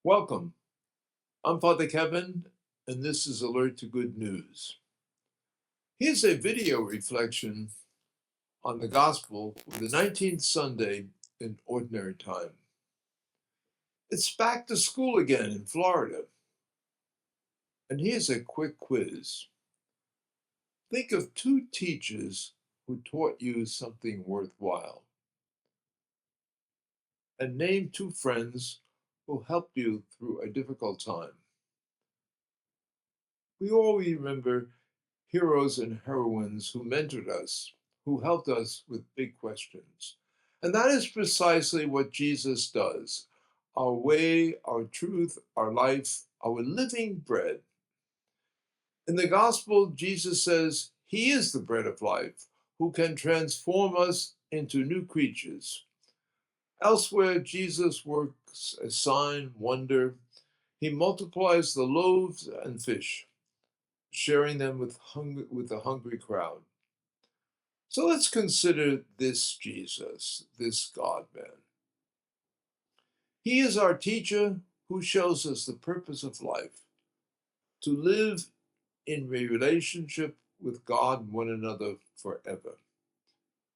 Welcome. I'm Father Kevin, and this is Alert to Good News. Here's a video reflection on the Gospel for the 19th Sunday in Ordinary Time. It's back to school again in Florida. And here's a quick quiz. Think of two teachers who taught you something worthwhile. And name two friends who helped you through a difficult time. We all remember heroes and heroines who mentored us, who helped us with big questions. And that is precisely what Jesus does. Our way, our truth, our life, our living bread. In the gospel, Jesus says he is the bread of life, who can transform us into new creatures. Elsewhere, Jesus works a sign, wonder. He multiplies the loaves and fish, sharing them with the hungry crowd. So let's consider this Jesus, this God-man. He is our teacher who shows us the purpose of life, to live in a relationship with God and one another forever.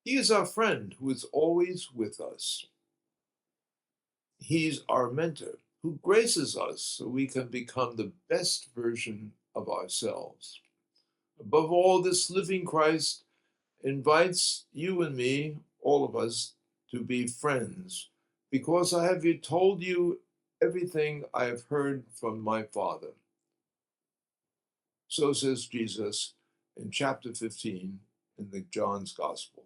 He is our friend who is always with us. He's our mentor who graces us so we can become the best version of ourselves. Above all, this living Christ invites you and me, all of us, to be friends, because I have told you everything I have heard from my Father. So says Jesus in chapter 15 in the John's Gospel.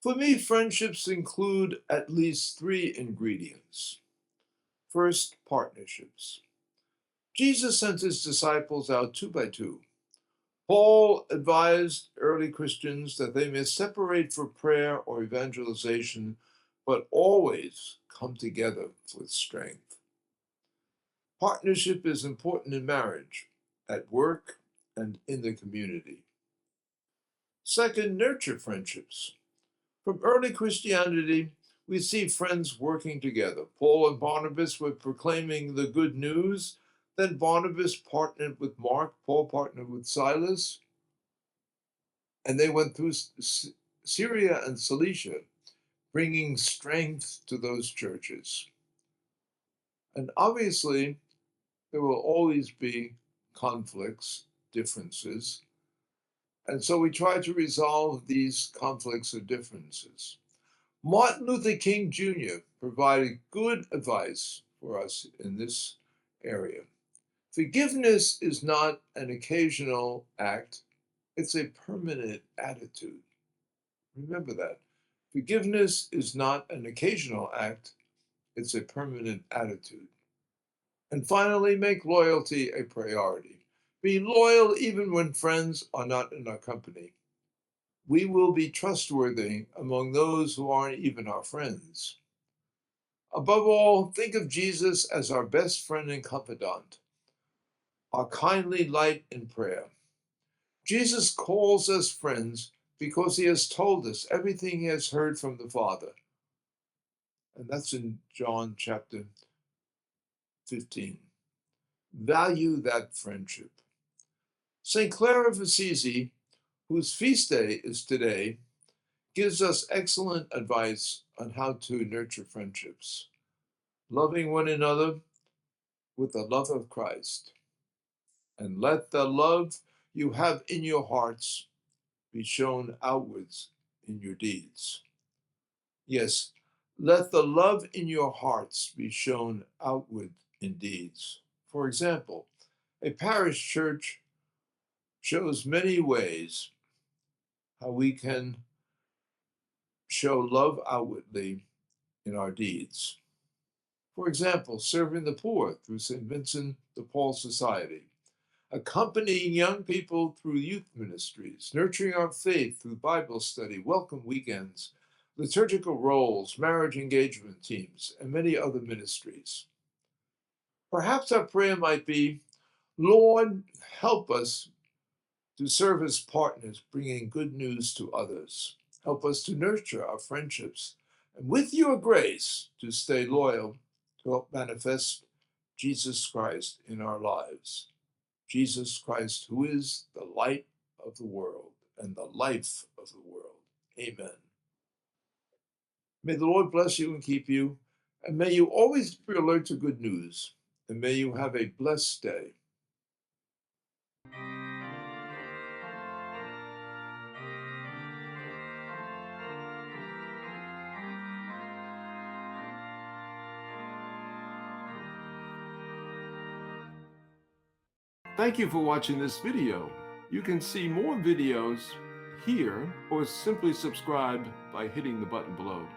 For me, friendships include at least three ingredients. First, partnerships. Jesus sent his disciples out two by two. Paul advised early Christians that they may separate for prayer or evangelization, but always come together with strength. Partnership is important in marriage, at work, and in the community. Second, nurture friendships. From early Christianity, we see friends working together. Paul and Barnabas were proclaiming the good news. Then Barnabas partnered with Mark, Paul partnered with Silas, and they went through Syria and Cilicia, bringing strength to those churches. And obviously, there will always be conflicts, differences. And so we try to resolve these conflicts or differences. Martin Luther King Jr. provided good advice for us in this area. Forgiveness is not an occasional act, it's a permanent attitude. Remember that. Forgiveness is not an occasional act, it's a permanent attitude. And finally, make loyalty a priority. Be loyal even when friends are not in our company. We will be trustworthy among those who aren't even our friends. Above all, think of Jesus as our best friend and confidant, our kindly light in prayer. Jesus calls us friends because he has told us everything he has heard from the Father. And that's in John chapter 15. Value that friendship. St. Clare of Assisi, whose feast day is today, gives us excellent advice on how to nurture friendships, loving one another with the love of Christ. And let the love you have in your hearts be shown outwards in your deeds. Yes, let the love in your hearts be shown outward in deeds. For example, a parish church shows many ways how we can show love outwardly in our deeds. For example, serving the poor through St. Vincent de Paul Society, accompanying young people through youth ministries, nurturing our faith through Bible study, welcome weekends, liturgical roles, marriage engagement teams, and many other ministries. Perhaps our prayer might be, Lord, help us to serve as partners, bringing good news to others. Help us to nurture our friendships, and with your grace, to stay loyal to help manifest Jesus Christ in our lives. Jesus Christ, who is the light of the world and the life of the world. Amen. May the Lord bless you and keep you, and may you always be alert to good news, and may you have a blessed day. Thank you for watching this video. You can see more videos here or simply subscribe by hitting the button below.